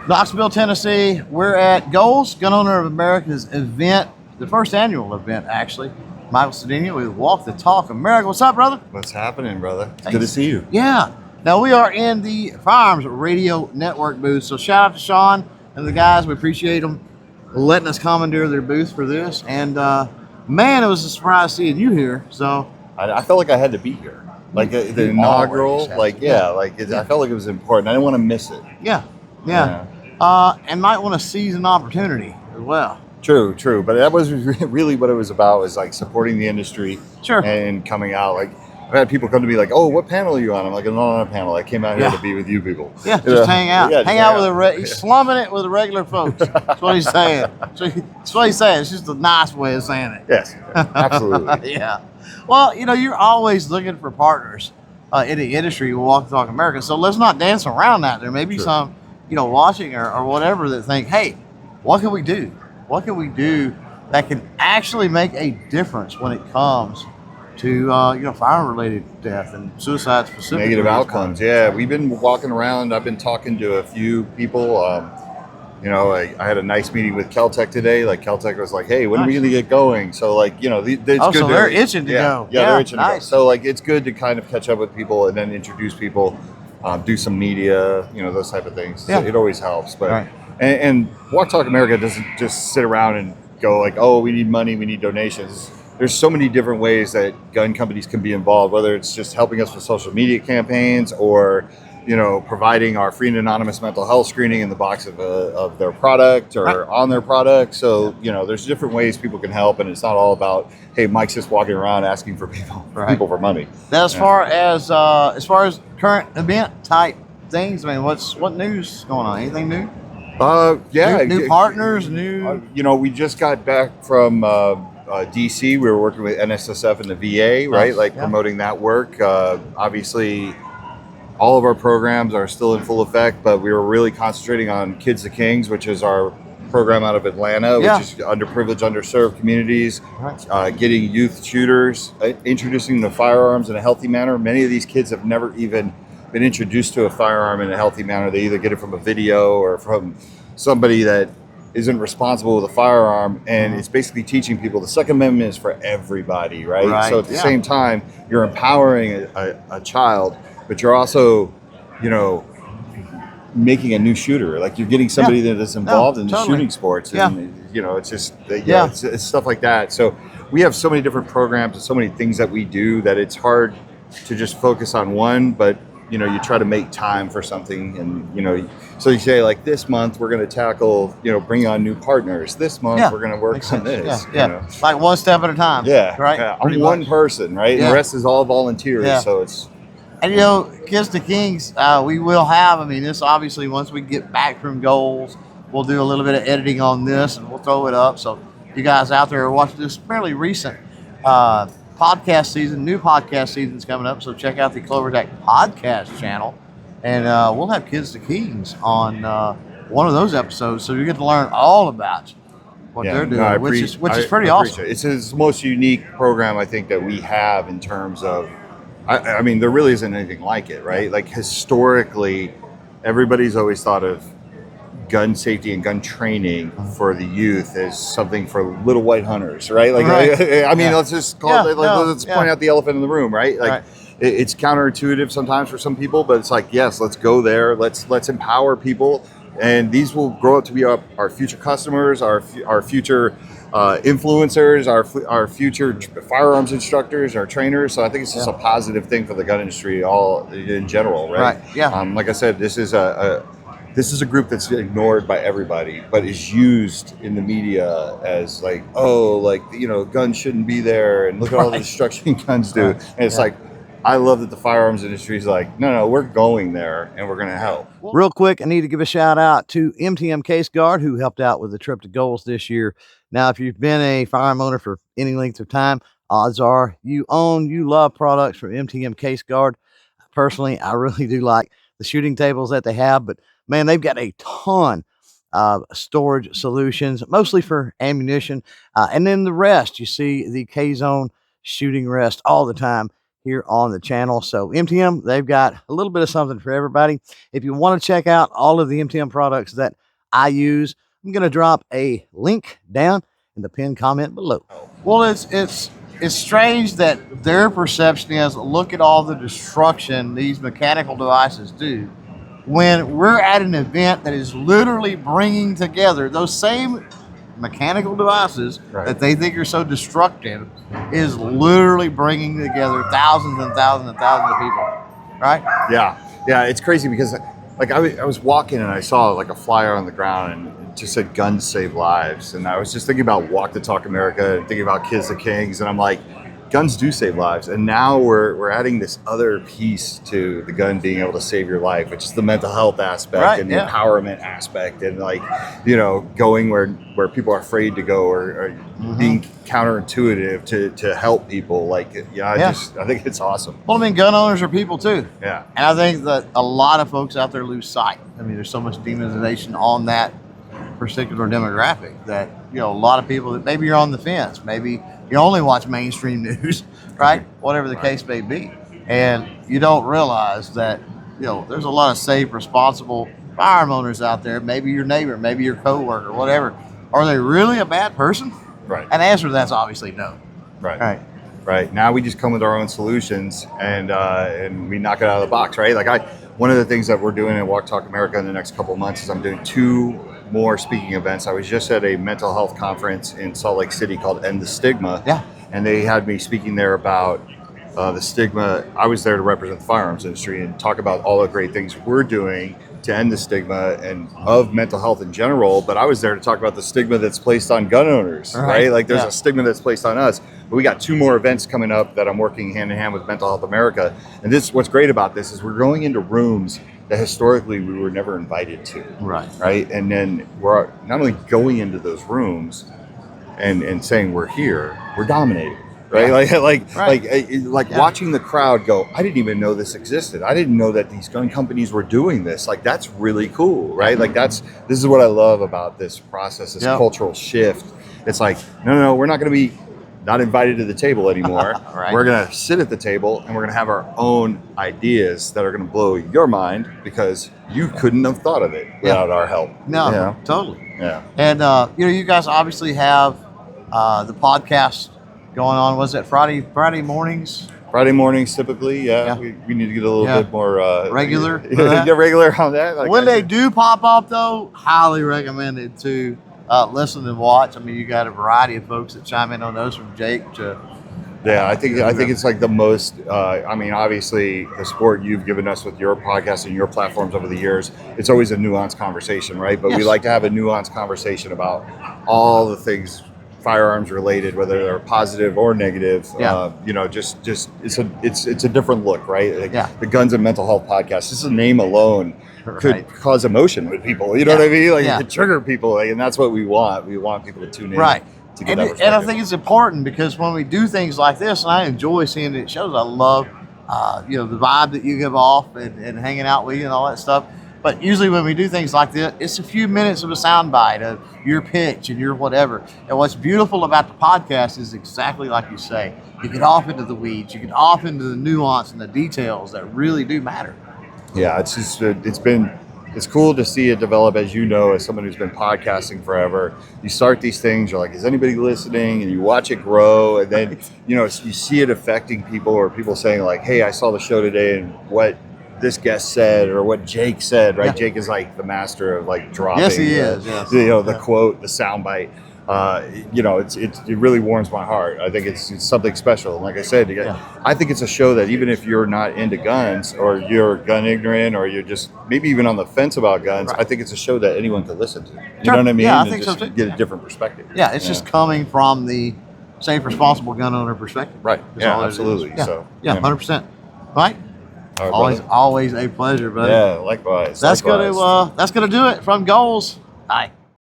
Knoxville, Tennessee. We're at Goals, Gun Owner of America's event, the first annual event, actually. Michael Cedeno with Walk the Talk America. What's up, brother? What's happening, brother? It's Thanks. good to see you. Yeah. Now, we are in the Firearms Radio Network booth, so shout out to Sean and the guys. We appreciate them letting us commandeer their booth for this. And, man, it was a surprise seeing you here. So I felt like I had to be here. Like the inaugural, like, I felt like it was important. I didn't want to miss it. Yeah. And might want to seize an opportunity as well. True. But that was really what it was about, was like supporting the industry. Sure. And coming out. Like, I've had people come to me like, oh, what panel are you on? I'm like, I'm not on a panel. I came out here to be with you people. Yeah, just hang out. Hang out with he's slumming it with the regular folks. That's what he's saying. That's what he's saying. It's just a nice way of saying it. Yes, absolutely. Yeah. Well, you're always looking for partners in the industry with Walk the Talk America. So let's not dance around that. There may be some, watching or whatever that think, hey, what can we do? What can we do that can actually make a difference when it comes to firearm-related death and suicide specifically? Negative outcomes. Yeah, we've been walking around. I've been talking to a few people. I had a nice meeting with Keltec today. Like, Keltec was like, "Hey, when are we going to get going?" So, like, it's good. So they're itching to go. Yeah, they're itching to go. So, like, it's good to kind of catch up with people and then introduce people, do some media, those type of things. Yeah. So it always helps. But and Walk Talk America doesn't just sit around and go like, "Oh, we need money, we need donations." There's so many different ways that gun companies can be involved, whether it's just helping us with social media campaigns or, providing our free and anonymous mental health screening in the box of their product or on their product. So, there's different ways people can help, and it's not all about, hey, Mike's just walking around asking for people for money. Now, as far as current event type things, I mean, what news going on? Anything new? New partners, new. We just got back from DC. We were working with NSSF and the VA, right? Promoting that work. Obviously, all of our programs are still in full effect, but we were really concentrating on Kids to Kings, which is our program out of Atlanta, which is underprivileged, underserved communities, getting youth shooters, introducing them to firearms in a healthy manner. Many of these kids have never even been introduced to a firearm in a healthy manner. They either get it from a video or from somebody that isn't responsible with a firearm, and it's basically teaching people the Second Amendment is for everybody, right? So at the same time, you're empowering a child, but you're also, making a new shooter. Like, you're getting somebody that is involved in the shooting sports, and it's just it's stuff like that. So we have so many different programs and so many things that we do that it's hard to just focus on one, but you try to make time for something, and so you say, like, this month we're going to tackle, bring on new partners. This month we're going to work on this. Like one step at a time. I'm one person, right? And the rest is all volunteers. So it's. And Kids to Kings, we will have. I mean, this obviously, once we get back from Goals, we'll do a little bit of editing on this and we'll throw it up. So you guys out there are watching this fairly recent podcast season. New podcast season's coming up, so check out the CloverTac podcast channel, and we'll have Kids to Kings on one of those episodes, so you get to learn all about what they're doing, which is pretty awesome. It's the most unique program I think that we have in terms of. I mean, there really isn't anything like it, right? Like, historically, everybody's always thought of gun safety and gun training for the youth as something for little white hunters, right? Like, I mean, let's just call it, let's point out the elephant in the room, right? Like, it's counterintuitive sometimes for some people, but it's like, yes, let's go there. Let's empower people, and these will grow up to be our future customers, our future influencers, our future firearms instructors, our trainers. So I think it's just a positive thing for the gun industry all in general, right? Like I said, this is a group that's ignored by everybody, but is used in the media as like, guns shouldn't be there, and look at all the destruction guns do. And it's like, I love that the firearms industry is like, no, we're going there and we're going to help. Real quick, I need to give a shout out to MTM Case Guard, who helped out with the trip to Goals this year. Now, if you've been a firearm owner for any length of time, odds are you love products from MTM Case Guard. Personally, I really do like the shooting tables that they have, but man, they've got a ton of storage solutions, mostly for ammunition. And then the rest, you see the K-Zone shooting rest all the time. here on the channel. So MTM, they've got a little bit of something for everybody. If you want to check out all of the MTM products that I use, I'm going to drop a link down in the pinned comment below. Well, it's strange that their perception is, look at all the destruction these mechanical devices do, when we're at an event that is literally bringing together those same mechanical devices that they think are so destructive, is literally bringing together thousands and thousands and thousands of people, right? Yeah, it's crazy because like I was walking and I saw like a flyer on the ground and it just said "Guns Save Lives," and I was just thinking about Walk the Talk America and thinking about Kids the Kings, and I'm like, guns do save lives, and now we're adding this other piece to the gun being able to save your life, which is the mental health aspect and the empowerment aspect, and like, you know, going where people are afraid to go, or being counterintuitive to help people. Like, I think it's awesome. Well, I mean, gun owners are people too. Yeah. And I think that a lot of folks out there lose sight. I mean, there's so much demonization on that particular demographic that, you know, a lot of people that maybe you're on the fence, maybe you only watch mainstream news, right? Whatever the case may be. And you don't realize that, you know, there's a lot of safe, responsible firearm owners out there. Maybe your neighbor, maybe your coworker, whatever. Are they really a bad person? Right. And the answer to that's obviously no. Right. Now we just come with our own solutions and we knock it out of the box, right? Like one of the things that we're doing at Walk Talk America in the next couple of months is I'm doing 2 more speaking events. I was just at a mental health conference in Salt Lake City called End the Stigma. Yeah. And they had me speaking there about the stigma. I was there to represent the firearms industry and talk about all the great things we're doing to end the stigma and of mental health in general. But I was there to talk about the stigma that's placed on gun owners, right? Like there's a stigma that's placed on us. But we got 2 more events coming up that I'm working hand in hand with Mental Health America. And what's great about this is we're going into rooms that historically we were never invited to. Right. And then we're not only going into those rooms and saying we're here, we're dominating. Right. Like watching the crowd go, I didn't even know this existed. I didn't know that these gun companies were doing this. Like, that's really cool. Right. Like this is what I love about this process, this cultural shift. It's like, no, we're not going to be not invited to the table anymore. We're going to sit at the table and we're going to have our own ideas that are going to blow your mind because you couldn't have thought of it without our help. No, totally. Yeah. And, you know, you guys obviously have the podcast going on. Was it Friday mornings? Friday mornings, typically, we need to get a little bit more regular. Get regular on that. Like when they do pop up, though, highly recommended to listen and watch. I mean, you got a variety of folks that chime in on those, from Jake to. Yeah, I think it's like the most. I mean, obviously, the support you've given us with your podcast and your platforms over the years, it's always a nuanced conversation, right? But we like to have a nuanced conversation about all the things firearms related, whether they're positive or negative. You know, just it's a different look, right? Like the Guns and Mental Health podcast, just the name alone could cause emotion with people. You know what I mean? Like it could trigger people, and that's what we want. We want people to tune in. Right. To get and I think it's important because when we do things like this, and I enjoy seeing it shows, I love you know, the vibe that you give off and hanging out with you and all that stuff. But usually when we do things like this, it's a few minutes of a soundbite of your pitch and your whatever. And what's beautiful about the podcast is exactly like you say. You get off into the weeds. You get off into the nuance and the details that really do matter. Yeah, it's just it's cool to see it develop, as you know, as someone who's been podcasting forever. You start these things, you're like, is anybody listening? And you watch it grow, and then you know, you see it affecting people, or people saying like, hey, I saw the show today and what this guest said, or what Jake said, right? Jake is like the master of like dropping. Yes, he is. Yes. You know, the quote, the soundbite. You know, it really warms my heart. I think it's something special. And like I said, I think it's a show that even if you're not into guns, or you're gun ignorant, or you're just maybe even on the fence about guns, I think it's a show that anyone could listen to. You know what I mean? Yeah, I think so too. Get a different perspective. Yeah, it's just coming from the safe, responsible gun owner perspective. Right. Yeah, absolutely. So 100%. Right. All right, always a pleasure, buddy. Yeah, likewise. That's gonna do it from Goals. Bye.